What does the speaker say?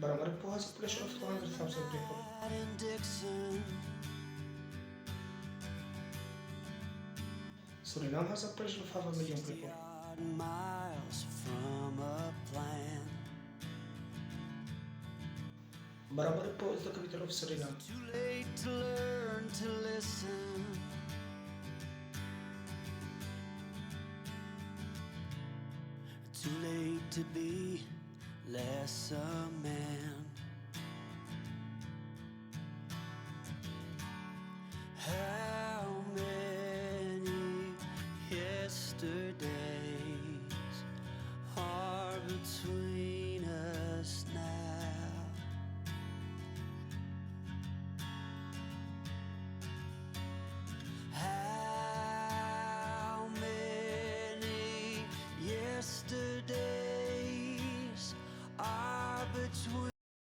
Paramaribo has a population of 200,000 people. Suriname has a population of half a million people. Miles from a plan. Paramaribo is the capital of Suriname. Too late to learn to listen. Too late to be less a man. How many yesterdays are between us now? How many yesterdays are between